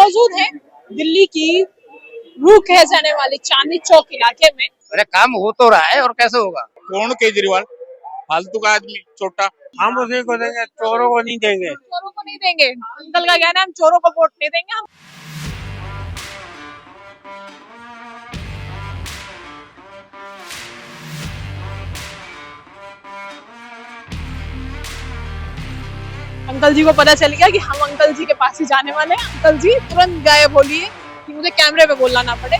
मौजूद हैं दिल्ली की रूह कहे जाने वाली चांदनी चौक इलाके में। अरे काम हो तो रहा है और कैसे होगा। कौन केजरीवाल फालतू का आदमी छोटा। हम उसी को देंगे, चोरों को नहीं देंगे। चोरों को नहीं देंगे, अंकल का कहना है हम चोरों को वोट नहीं देंगे। हम अंकल जी को पता चल गया कि हम अंकल जी के पास ही जाने वाले हैं। अंकल जी तुरंत गायब बोलिए कि मुझे कैमरे पे बोलना ना पड़े।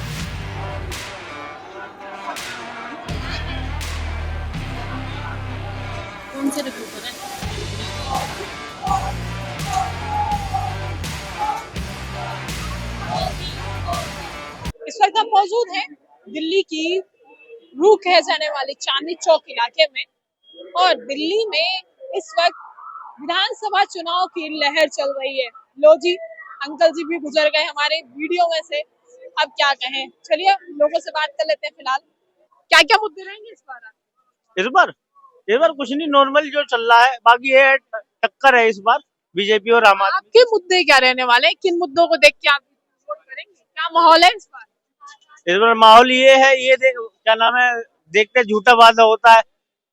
कौन से रिपोर्टर हैं? इस वक्त हम मौजूद हैं दिल्ली की रूह कहे जाने वाली चांदनी चौक इलाके में, और दिल्ली में इस वक्त विधानसभा चुनाव की लहर चल रही है। लो जी, अंकल जी भी गुजर गए हमारे वीडियो में से, अब क्या कहें। चलिए लोगों से बात कर लेते हैं। फिलहाल क्या क्या मुद्दे रहेंगे इस बार? इस बार कुछ नहीं, नॉर्मल जो चल रहा है। बाकी ये टक्कर है इस बार बीजेपी और आम आदमी। आपके मुद्दे क्या रहने वाले हैं? किन मुद्दों को देख के आप वोट करेंगे? क्या माहौल है इस बार? इस बार माहौल ये है, क्या नाम है, देखते झूठा वादा होता है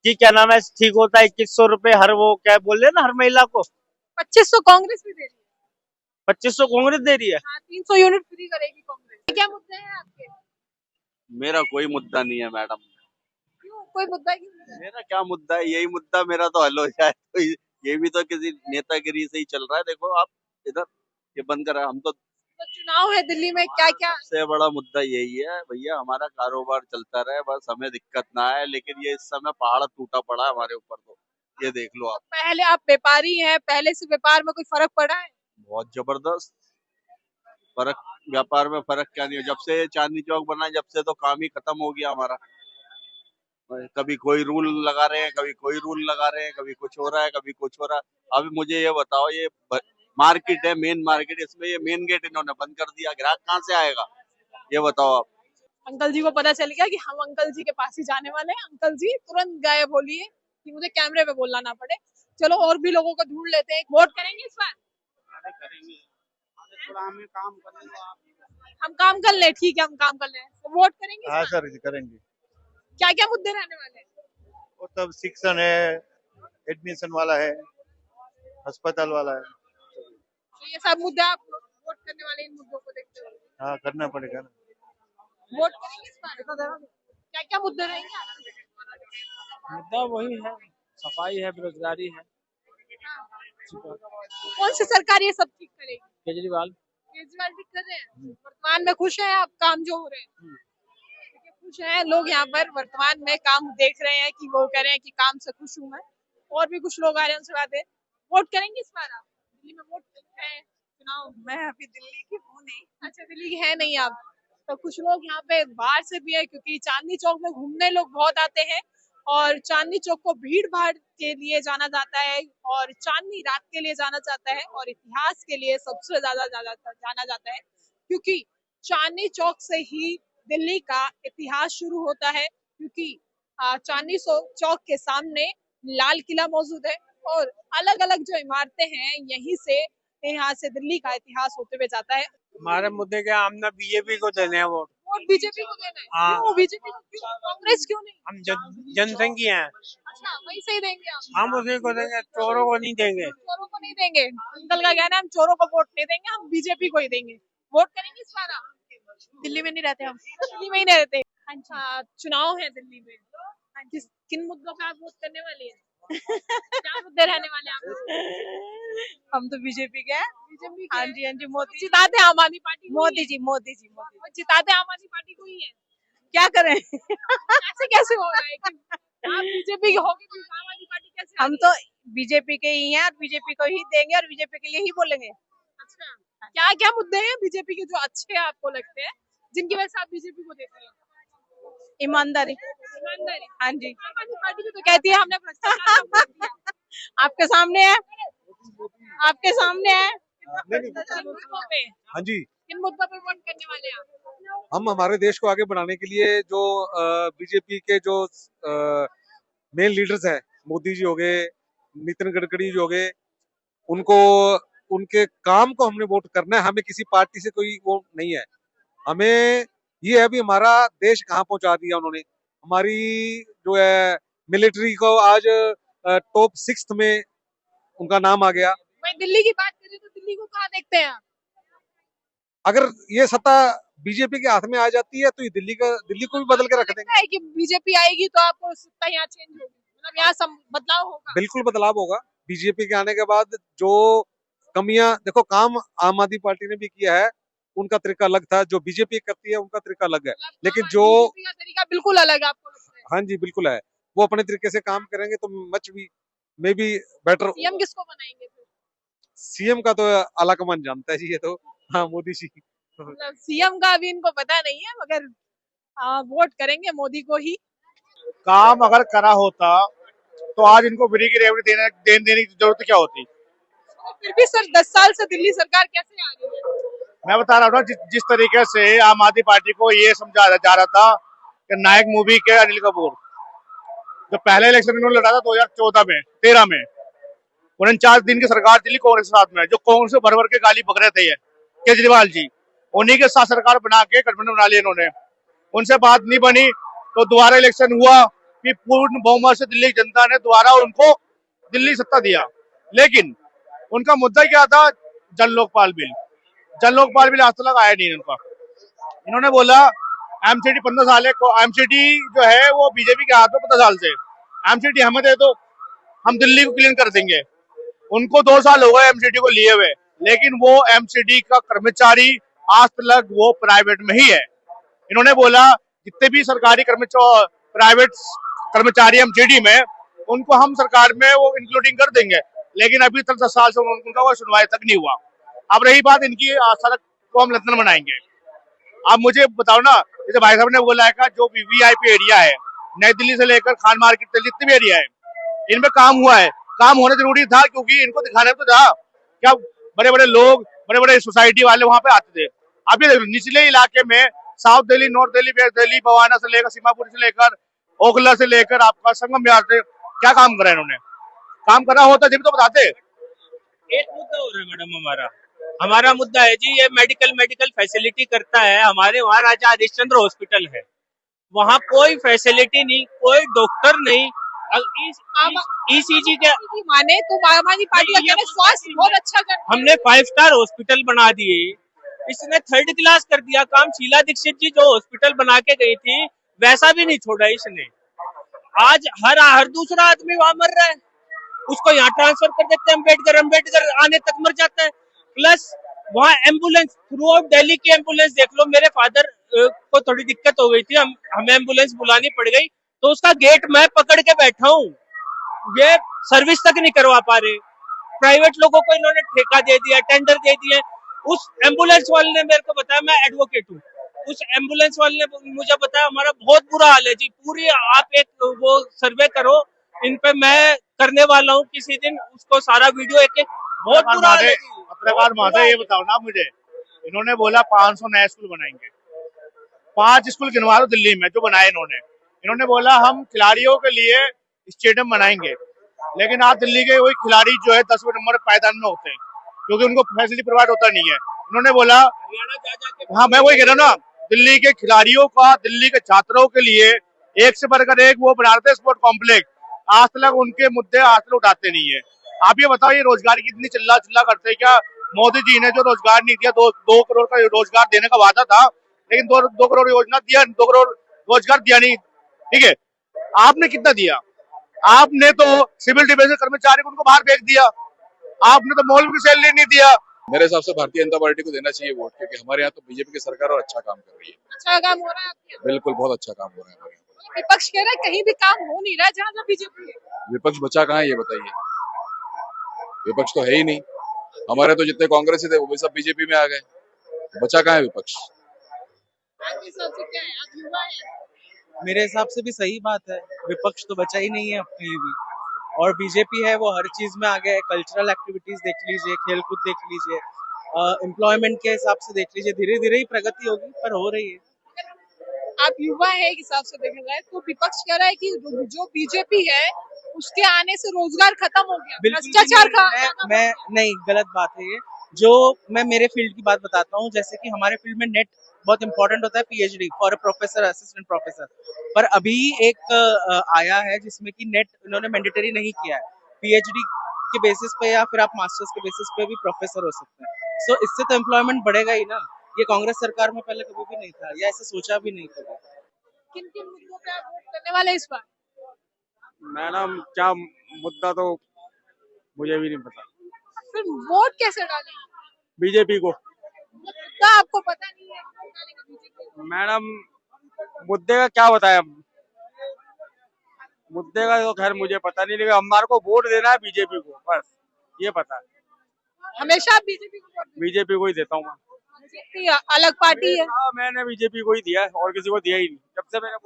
कि क्या नाम है ठीक होता है। 2100 रुपए हर, वो क्या बोल रहे हैं ना, हर महिला को 2500 कांग्रेस भी दे रही है। 2500 कांग्रेस दे रही है। हाँ, 300 यूनिट फ्री करेगी कांग्रेस। क्या मुद्दे हैं आपके? मेरा कोई मुद्दा नहीं है मैडम। क्यों, कोई मुद्दा क्यों नहीं है? मेरा क्या मुद्दा है, यही मुद्दा मेरा तो हल हो जाए तो ये भी तो किसी नेतागिरी से ही चल रहा है। देखो आप इधर ये बंद करा, हम तो तो चुनाव है दिल्ली में, क्या क्या? सबसे बड़ा मुद्दा यही है भैया, हमारा कारोबार चलता रहे, बस हमें दिक्कत ना आए। लेकिन ये इस समय पहाड़ टूटा पड़ा है हमारे ऊपर, तो ये देख लो आप। पहले आप व्यापारी हैं, पहले से व्यापार में कोई फर्क पड़ा है? बहुत जबरदस्त फर्क। व्यापार में फर्क क्या नहीं है, जब से चांदनी चौक बना है, जब से तो काम ही खत्म हो गया हमारा। कभी कोई रूल लगा रहे हैं, कभी कोई रूल लगा रहे हैं, कभी कुछ हो रहा है, कभी कुछ हो रहा है। अभी मुझे ये बताओ, ये मार्केट है, मेन मार्केट, इसमें ये मेन गेट इन्होंने बंद कर दिया, ग्राहक कहाँ से आएगा ये बताओ आप। अंकल जी को पता चल गया कि हम अंकल जी के पास ही जाने वाले हैं। अंकल जी तुरंत गायब बोलिए कि मुझे कैमरे पे बोलना ना पड़े। चलो और भी लोगों को ढूंढ लेते हैं। वोट करेंगे इस बार? करेंगे, थोड़ा हमें काम करने दो। हम काम कर ले, ठीक है हम काम कर ले, तो वोट करेंगे इस हाँ बार? सर, करेंगे। क्या क्या मुद्दे रहने वाले हैं? वो तब शिक्षण है, एडमिशन वाला है, अस्पताल वाला है। तो ये सब मुद्दे आप वोट करने वाले इन मुद्दों को देखते हुए हाँ, करना पड़ेगा ना। वोट करेंगे इस बार? क्या क्या मुद्दे रहेंगे आपके? मुद्दा वही है, सफाई है, बेरोजगारी है। कौन सी सरकार ये सब ठीक करेगी? केजरीवाल। केजरीवाल ठीक कर रहे हैं? वर्तमान में खुश हैं आप काम जो हो रहे हैं? खुश हैं लोग यहाँ पर वर्तमान में काम देख रहे हैं कि वो कह रहे हैं कि काम से खुश हूँ मैं। और भी कुछ लोग आ रहे हैं, उनसे बात है। वोट करेंगे इस बार आप? दिल्ली में वोट है चुनाव? मैं अभी दिल्ली की हूँ नहीं। अच्छा, दिल्ली की है नहीं आप। तो कुछ लोग यहाँ पे बाहर से भी है, क्योंकि चांदनी चौक में घूमने लोग बहुत आते हैं, और चांदनी चौक को भीड़ भाड़ के लिए जाना जाता है, और चांदनी रात के लिए जाना जाता है, और इतिहास के लिए सबसे ज्यादा जाना जाता है, क्योंकि चांदनी चौक से ही दिल्ली का इतिहास शुरू होता है। क्योंकि चांदनी चौक के सामने लाल किला मौजूद है, और अलग अलग जो इमारतें हैं, यहीं से यहाँ से दिल्ली का इतिहास होते हुए जाता है। हमारे मुद्दे क्या, हम ना बीजेपी को देने हैं वोट। वोट बीजेपी को देना है? हाँ। क्यों बीजेपी को? क्यों कांग्रेस क्यों नहीं? हम जनसंघी हैं। अच्छा, वही सही देंगे आप? हम उसी को देंगे, चोरों को नहीं देंगे। चोरों को नहीं देंगे, अंकल का कहना है हम चोरों को वोट नहीं देंगे, हम बीजेपी को ही देंगे। वोट करेंगे इस बार आप? दिल्ली में नहीं रहते हम। दिल्ली में ही नहीं रहते? अच्छा, चुनाव है दिल्ली में, किन मुद्दों पे आप वोट करने वाली है? क्या मुद्दे रहने वाले हैं आप? हम तो बीजेपी के हैं। बीजेपी हाँ जी, हाँ जी। मोदी जिताते आम आदमी पार्टी को ही मोदी है। जी, मोदी जी, मोदी। और जिताते आम आदमी पार्टी को ही है। क्या करें? ऐसे कैसे हो रहा है कि आप बीजेपी के होगे तो आम आदमी पार्टी कैसे आ हम गई? तो बीजेपी के ही हैं और बीजेपी को ही देंगे और बीजेपी के लिए ही बोलेंगे। अच्छा, क्या क्या मुद्दे हैं बीजेपी के जो अच्छे आपको लगते हैं, जिनकी वजह से आप बीजेपी को देते हैं? ईमानदारी। ईमानदारी। हाँ जी, आम आदमी पार्टी भी तो कहती है हमने भ्रष्टाचार कम कर दिया। आपके सामने है, आपके सामने है। किन मुद्दों पे? हाँ जी, किन मुद्दों पे वोट करने वाले हैं आप? हम हमारे देश को आगे बढ़ाने के लिए जो बीजेपी के जो मेन लीडर्स हैं, मोदी जी हो गए, नितिन गडकरी जी हो गए, उनको उनके काम को हमने वोट करना है, हमें किसी पार्टी से कोई वो नहीं है। हमें ये है भी हमारा देश कहाँ पहुंचा दिया उन्होंने। हमारी जो है मिलिट्री को आज टॉप 6 में उनका नाम आ गया। वहीं दिल्ली की बात करें तो दिल्ली को कहाँ देखते हैं आप? अगर ये सत्ता बीजेपी के हाथ में आ जाती है तो ये दिल्ली को भी बदल के रख देंगे। लगता है कि बीजेपी आएगी तो आपको सत्ता यहाँ चेंज होगी, मतलब यहाँ बदलाव होगा? बिल्कुल बदलाव होगा। बीजेपी के आने के बाद जो कमियां, देखो काम आम आदमी पार्टी ने भी किया है, उनका तरीका अलग था। जो बीजेपी करती है उनका तरीका अलग है, मतलब लेकिन जो बीजेपी का तरीका बिल्कुल अलग है, आपको लगता है? हाँ जी बिल्कुल है, वो अपने तरीके से काम करेंगे तो मच भी मे बी बेटर। सीएम किसको बनाएंगे फिर? सीएम का तो आलाकमान जानता है जी, ये तो हाँ मोदी जी। मतलब सीएम का अभी इनको पता नहीं है, मगर वोट करेंगे मोदी को ही। काम अगर करा होता तो आज इनको फ्री की रेवड़ी देने की जरूरत क्या होती। फिर भी सर 10 साल से दिल्ली सरकार कैसे आ रही है? मैं बता रहा हूँ जिस तरीके से आम आदमी पार्टी को ये समझाया जा रहा था कि नायक मूवी के अनिल कपूर जो पहले इलेक्शन इन्होंने लड़ा था 2014 में 13 में, 49 दिन की सरकार चली कांग्रेस के साथ में, जो कांग्रेस से भर भर के गाली पक रहे थे ये केजरीवाल जी, उन्हीं के साथ सरकार बना के गठबंधन बना लिया इन्होंने। उनसे बात नहीं बनी तो दोबारा इलेक्शन हुआ, फिर पूर्ण बहुमत से दिल्ली की जनता ने दोबारा उनको दिल्ली सत्ता दिया। लेकिन उनका मुद्दा क्या था? जन लोकपाल बिल। जन लोकपाल बिल आज तक आया नहीं उनका। इन्होंने बोला एमसीडी 15 साल है, एमसीडी जो है वो बीजेपी के हाथ में 15 साल से, एमसीडी हमें दे दो हम दिल्ली को क्लीन कर देंगे। उनको 2 साल हो गए एमसीडी को लिए हुए, लेकिन वो एमसीडी का कर्मचारी आज तक वो प्राइवेट में ही है। इन्होंने बोला जितने भी सरकारी कर्मचारी प्राइवेट कर्मचारी एमसीडी में, उनको हम सरकार में वो इंक्लूडिंग कर देंगे, लेकिन अभी तक 10 साल से उनका कोई सुनवाई तक नहीं हुआ। अब रही बात इनकी सड़क को हम लंदन बनाएंगे। आप मुझे बताओ ना, जैसे भाई साहब ने बोला है का जो वीवीआईपी एरिया है नई दिल्ली से लेकर खान मार्केट तक जितने भी एरिया है, इनमें काम हुआ है। काम होना जरूरी था क्योंकि इनको दिखाने तो था क्या बड़े बड़े लोग, बड़े बड़े सोसाइटी वाले वहां पे आते थे। अभी निचले इलाके में south Delhi, north Delhi, west Delhi, Bawana से लेकर सीमापुर से लेकर ओखला से लेकर आपका संगम बिहार से क्या काम करा इन्होंने? काम करा होता जब तो बताते। एक मुद्दा हो रहा है मैडम, हमारा मुद्दा है जी, ये मेडिकल फैसिलिटी करता है। हमारे वहाँ राजा हरिश्चंद्र हॉस्पिटल है, वहाँ कोई फैसिलिटी नहीं, कोई डॉक्टर नहीं। ईसीजी के माने तो आम आदमी पार्टी अकेले स्वास्थ्य बहुत अच्छा करती है। हमने 5 स्टार हॉस्पिटल बना दिए, इसने 3rd क्लास कर दिया काम। शीला दीक्षित जी जो हॉस्पिटल बना के गई थी वैसा भी नहीं छोड़ा इसने। आज हर दूसरा आदमी वहां मर रहा है, उसको यहाँ ट्रांसफर कर देते हैं। अम्बेडकर आने तक मर जाता है। प्लस वहाँ एम्बुलेंस थ्रू आउट दिल्ली की एम्बुलेंस देख लो। मेरे फादर को थोड़ी दिक्कत हो गई थी, हमें एम्बुलेंस बुलानी पड़ गई, तो उसका गेट मैं पकड़ के बैठा हूँ। ये सर्विस तक नहीं करवा पा रहे। प्राइवेट लोगों को इन्होंने ठेका दे दिया, टेंडर दे दिए। उस एम्बुलेंस वाले ने मेरे को बताया, मैं एडवोकेट हूँ, उस एम्बुलेंस वाले ने मुझे बताया हमारा बहुत बुरा हाल है जी। पूरी आप एक वो सर्वे करो इन पे, मैं करने वाला हूँ किसी दिन उसको सारा वीडियो एक बहुत बुरा हाल है। पत्रकार महोदय ये बताओ ना मुझे, इन्होंने बोला 500 नए स्कूल बनाएंगे, 5 स्कूल गिनवा दो दिल्ली में जो बनाए इन्होंने। इन्होंने बोला हम खिलाड़ियों के लिए स्टेडियम बनाएंगे, लेकिन आज दिल्ली के वही खिलाड़ी जो है 10वें नंबर पायदान में होते हैं क्योंकि उनको फैसिलिटी प्रोवाइड होता नहीं है। इन्होंने बोला हाँ मैं वही कह रहा हूँ ना, दिल्ली के खिलाड़ियों का, दिल्ली के छात्रों के लिए एक से बढ़कर एक वो बना रहे स्पोर्ट कॉम्प्लेक्स। आज तक उनके मुद्दे आज तक उठाते नहीं है। आप ये बताइए रोजगार की इतनी चिल्ला करते हैं क्या? मोदी जी ने जो रोजगार नहीं दिया, 2 करोड़ का रोजगार देने का वादा था, लेकिन 2 करोड़ योजना दिया, 2 करोड़ रोजगार दिया नहीं। ठीक है, आपने कितना दिया? आपने तो सिविल डिफेंस कर्मचारी को उनको बाहर फेंक दिया, आपने तो मौलवी की सैलरी नहीं दिया। मेरे हिसाब से भारतीय जनता पार्टी को देना चाहिए वोट, क्योंकि हमारे यहाँ तो बीजेपी की सरकार और अच्छा काम कर रही है। अच्छा काम हो रहा है आपके यहाँ? बिल्कुल बहुत अच्छा काम हो रहा है हमारे यहाँ। विपक्ष कह रहा है कहीं भी काम हो नहीं रहा है जहाँ बीजेपी है। विपक्ष बचा कहाँ है ये बताइए? विपक्ष तो है ही नहीं। हमारे तो जितने कांग्रेसी थे वो भी सब बीजेपी में आ गए, बचा कहाँ है विपक्ष? आपके हिसाब से क्या है? आप युवा है। मेरे हिसाब से भी सही बात है, विपक्ष तो बचा ही नहीं है अब कहीं भी। और बीजेपी है वो हर चीज में आ गया है। कल्चरल एक्टिविटीज देख लीजिए, खेलकूद देख लीजिए, एम्प्लॉयमेंट के हिसाब से देख लीजिए, धीरे धीरे ही प्रगति होगी पर हो रही है। आप युवा है, एक हिसाब से देखा जाए तो विपक्ष कह रहा है कि जो बीजेपी है उसके आने से रोजगार खत्म हो गया, बिल्कुल भी भ्रष्टाचार नहीं। ज्यादा बढ़ मैं गया। नहीं, गलत बात है ये। जो मैं मेरे फील्ड की बात बताता हूँ, जैसे कि हमारे फील्ड में नेट बहुत इंपॉर्टेंट होता है, PhD for professor, assistant professor. पर अभी एक आया है जिसमें कि नेट इन्होंने मैंडेटरी नहीं किया है। पीएचडी के बेसिस पे या फिर आप मास्टर्स के बेसिस पे भी प्रोफेसर हो सकते हैं। सो इससे तो एम्प्लॉयमेंट बढ़ेगा ही ना। ये कांग्रेस सरकार में पहले कभी भी नहीं था, या ऐसे सोचा भी नहीं कभी। किन किन मुद्दों पे आप वोट करने वाले हैं इस बार? मैडम क्या मुद्दा तो मुझे भी नहीं पता। फिर वोट कैसे डालेंगे? बीजेपी को। मुद्दा आपको पता नहीं है, वोट डालेंगे बीजेपी को। मैडम मुद्दे का क्या बताया, मुद्दे का तो खैर मुझे पता नहीं, लेकिन हमारे को वोट देना है बीजेपी को, बस ये पता है। हमेशा आप बीजेपी को वोट देते बीजेपी को ही देता हूँ मैं। हैं। बीजेपी अलग पार्टी है। हाँ, मैंने बीजेपी को ही दिया है और किसी को दिया ही नहीं जब से मैंने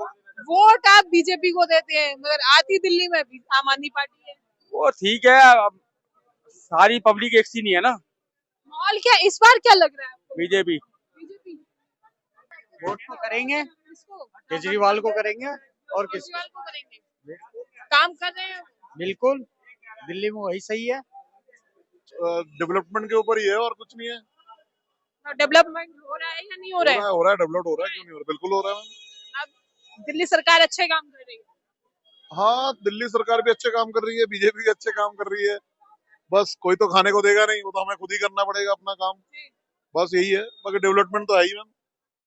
वोट आप बीजेपी को देते हैं, मगर आती दिल्ली में भी आम आदमी पार्टी है। वो ठीक है, अब सारी पब्लिक एक सी नहीं है ना। माहौल क्या इस बार क्या लग रहा है आपको? बीजेपी। बीजेपी वोट तो करेंगे, किसको? केजरीवाल को करेंगे और किस केजरीवाल को करेंगे। काम कर रहे हैं। बिल्कुल, दिल्ली में वही सही है। डेवलपमेंट के ऊपर ही है और कुछ नहीं है। डेवलपमेंट हो रहा है या नहीं हो रहा है? हो रहा है, डेवलप हो रहा है, क्यों नहीं हो रहा, बिल्कुल हो रहा है। अब दिल्ली सरकार अच्छे काम कर रही है। हाँ, दिल्ली सरकार भी अच्छे काम कर रही है, बीजेपी भी अच्छे काम कर रही है। बस कोई तो खाने को देगा नहीं, वो तो हमें खुद ही करना पड़ेगा अपना काम। बस यही है, बाकी डेवलपमेंट तो है ही मैम।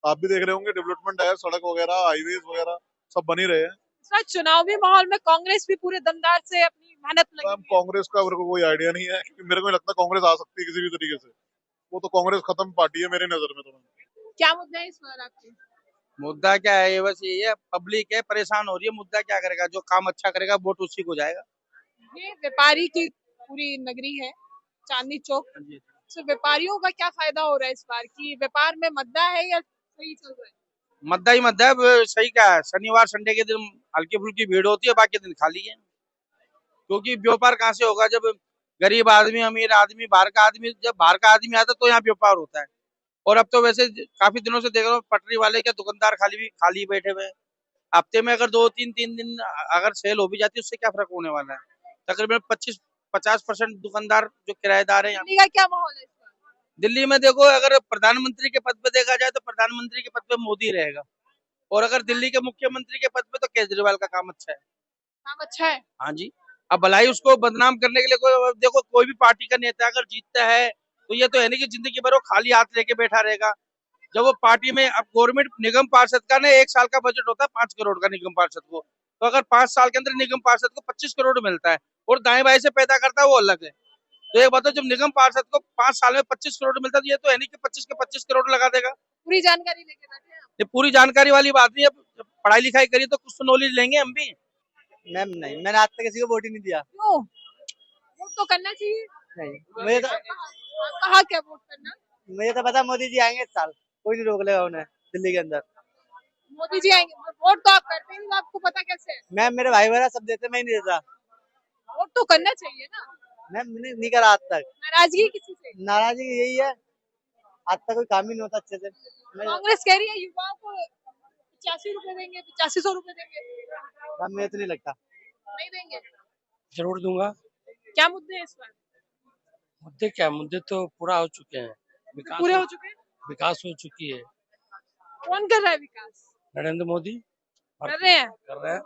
आप भी देख रहे होंगे, डेवलपमेंट है, सड़क वगैरह, हाईवेज वगैरह सब बन ही रहे हैं। इस बार चुनावी माहौल में कांग्रेस भी पूरे दमदार से अपनी मेहनत लगी मैम हुई है। कांग्रेस का मेरे को कोई आइडिया नहीं है, क्योंकि मेरे को नहीं लगता कांग्रेस आ सकती है किसी भी तरीके से। वो तो कांग्रेस खत्म पार्टी है मेरी नजर में तो। क्या मुद्दा है इस बार आपके? मुद्दा क्या है, ये बस यही है, पब्लिक है परेशान हो रही है। मुद्दा क्या करेगा, जो काम अच्छा करेगा वोट उसी को जाएगा। ये व्यापारी की पूरी नगरी है चांदनी चौक। तो व्यापारियों का क्या फायदा हो रहा है इस बार की व्यापार में? मद्दा है या सही चल रहा है? मद्दा ही मद्दा है, वो सही क्या है, शनिवार संडे के दिन हल्की फुल्की भीड़ होती है, बाकी दिन खाली है। क्योंकि व्यापार कहाँ से होगा जब गरीब आदमी, अमीर आदमी, बाहर का आदमी, जब बाहर का आदमी आता है तो यहाँ व्यापार होता है। और अब तो वैसे काफी दिनों से देख रहा हूँ पटरी वाले क्या दुकानदार खाली बैठे हुए हैं। हफ्ते में अगर 2 3 3 दिन अगर सेल हो भी जाती है, उससे क्या फर्क होने वाला है। तकरीबन 25-50% दुकानदार जो किराएदार है यहाँ। दिल्ली का क्या माहौल है इस बार? दिल्ली में देखो, अगर प्रधानमंत्री के पद पे देखा जाए तो प्रधानमंत्री के पद पे मोदी रहेगा, और अगर दिल्ली के मुख्यमंत्री के पद पे तो केजरीवाल का काम अच्छा है। काम अच्छा है। हाँ जी। अब भलाई उसको बदनाम करने के लिए कोई, देखो कोई भी पार्टी का नेता अगर जीतता है तो ये तो है नहीं कि जिंदगी भर वो खाली हाथ लेके बैठा रहेगा। जब वो पार्टी में, अब गवर्नमेंट निगम पार्षद का ना 1 साल का बजट होता है 5 करोड़ का निगम पार्षद को, तो अगर 5 साल के अंदर निगम पार्षद को 25 करोड़ मिलता है और दाएं बाएं से पैदा करता है वो अलग है। तो एक बताओ, जब निगम पार्षद को 5 साल में 25 करोड़ मिलता है तो ये तो है नहीं कि 25 के 25 करोड़ लगा देगा। पूरी जानकारी लेके बैठे हैं आप। ये पूरी जानकारी वाली बात नहीं है, पढ़ाई लिखाई करी तो कुछ तो नॉलेज लेंगे हम भी। मैम नहीं, मैंने आज तक किसी को वोट ही नहीं दिया। क्यों? वोट तो करना चाहिए। नहीं, मुझे तो कहा क्या वोट करना? मुझे तो पता मोदी जी आएंगे इस साल, कोई नहीं रोक लेगा उन्हें दिल्ली के अंदर। मोदी जी आएंगे, वोट तो आप करते ही नहीं, आपको पता कैसे है? मैम मेरे भाई वगैरह सब देते, मैं ही नहीं देता। वोट तो करना चाहिए ना। मैम मैंने नहीं करा आज तक। नाराजगी किसी से? नाराजगी यही है, आज तक कोई काम ही नहीं होता अच्छे से। कांग्रेस कह रही है युवाओं को 85 रुपए देंगे, 8500 रुपए देंगे। मैम मुझे तो नहीं लगता। नहीं देंगे। जरूर दूंगा। क्या मुद्दे हैं इस बार? मुद्दे क्या, मुद्दे तो पूरा हो चुके हैं, विकास पूरे हो चुके हैं। विकास हो चुकी है। कौन कर रहा है विकास? नरेंद्र मोदी कर रहे हैं। कर रहे हैं।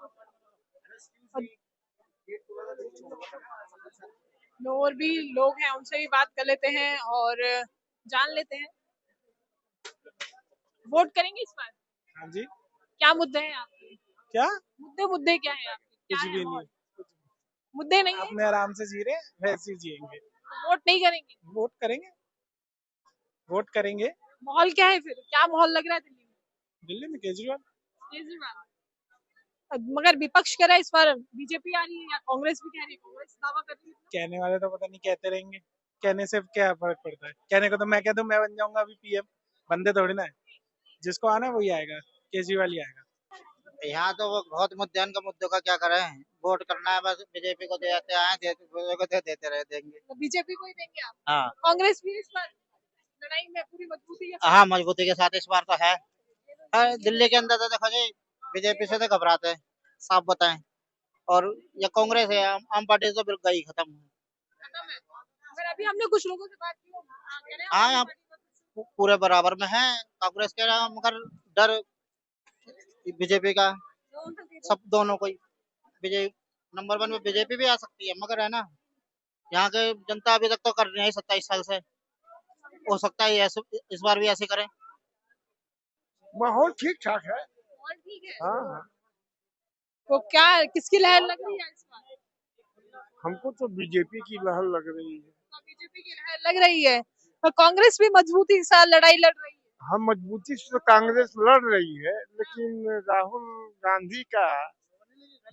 और भी लोग हैं, उनसे भी बात कर लेते हैं और जान लेते हैं। वोट करेंगे इस बार? हाँ जी। क्या मुद्दे हैं आपके? क्या मुद्दे क्या है आपके? कुछ भी नहीं, मुद्दे नहीं है? अपने आराम से जी रहे हैं, वैसे ही जिएंगे। वोट नहीं करेंगे? वोट करेंगे, वोट करेंगे। माहौल क्या है फिर? क्या माहौल लग रहा है दिल्ली में? दिल्ली में केजरीवाल। केजरीवाल। मगर विपक्ष कह रहा है इस बार बीजेपी आ रही है, या कांग्रेस भी कह रही है, कांग्रेस दावा कर रही है। कहने वाले तो पता नहीं कहते रहेंगे, कहने से क्या फर्क पड़ता है। कहने को तो मैं कह दूं मैं बन जाऊंगा अभी पीएम, बंदे थोड़ी ना है। जिसको आना है वही आएगा, केजरीवाल ही आएगा। यहाँ तो वो बहुत मुद्दों का क्या करें, वोट करना है बस, बीजेपी को देते आए, देते रहे, देंगे। तो बीजेपी को ही देंगे आप? हाँ कांग्रेस भी इस बार लड़ाई में पूरी मजबूती के साथ? हाँ, मजबूती के साथ इस बार तो है। दिल्ली के अंदर तो देखो जी, बीजेपी से तो घबराते हैं, साफ बताएं। और ये कांग्रेस है, आम पार्टी तो बिल्कुल गई, खत्म। खत्म है। मगर अभी हमने कुछ लोगों से बात की, वो कह रहे हैं हाँ, आम यहाँ आदमी पार्टी को पूरे बराबर में है, कांग्रेस के मगर डर बीजेपी का, सब दोनों को ही। बीजेपी नंबर 1 में बीजेपी भी आ सकती है, मगर है ना, यहाँ के जनता अभी तक तो कर नहीं 27 साल से, हो सकता है इस बार भी ऐसे करें। माहौल ठीक ठाक है। और ठीक है। हाँ, तो क्या किसकी लहर लग रही है इस बार? हमको तो बीजेपी की लहर लग रही है। बीजेपी की लहर लग रही है, और कांग्रेस भी मजबूती के साथ लड़ाई लड़ रही है। हम मजबूती से तो कांग्रेस लड़ रही है, लेकिन राहुल गांधी का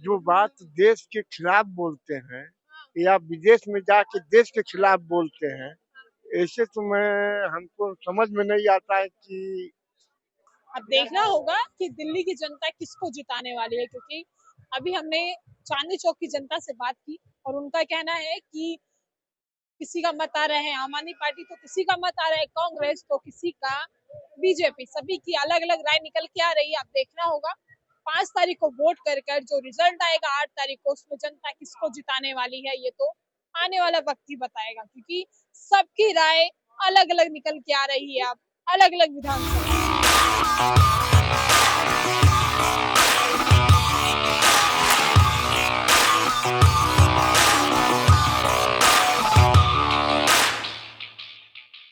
जो बात देश के खिलाफ बोलते हैं या विदेश में जाके देश के खिलाफ बोलते हैं, ऐसे तो हमको समझ में नहीं आता है कि अब देखना होगा कि दिल्ली की जनता किसको जिताने वाली है, क्योंकि अभी हमने चांदनी चौक की जनता से बात की और उनका कहना है कि किसी का मत आ रहा है आम आदमी पार्टी, तो किसी का मत आ रहा है कांग्रेस, तो किसी का बीजेपी। सभी की अलग अलग राय निकल के आ रही है। अब देखना होगा 5 तारीख को वोट कर कर जो रिजल्ट आएगा 8 तारीख को, उसमें जनता किसको जिताने वाली है, ये तो आने वाला वक्त ही बताएगा, क्योंकि सबकी राय अलग अलग निकल के आ रही है अब अलग अलग विधानसभा।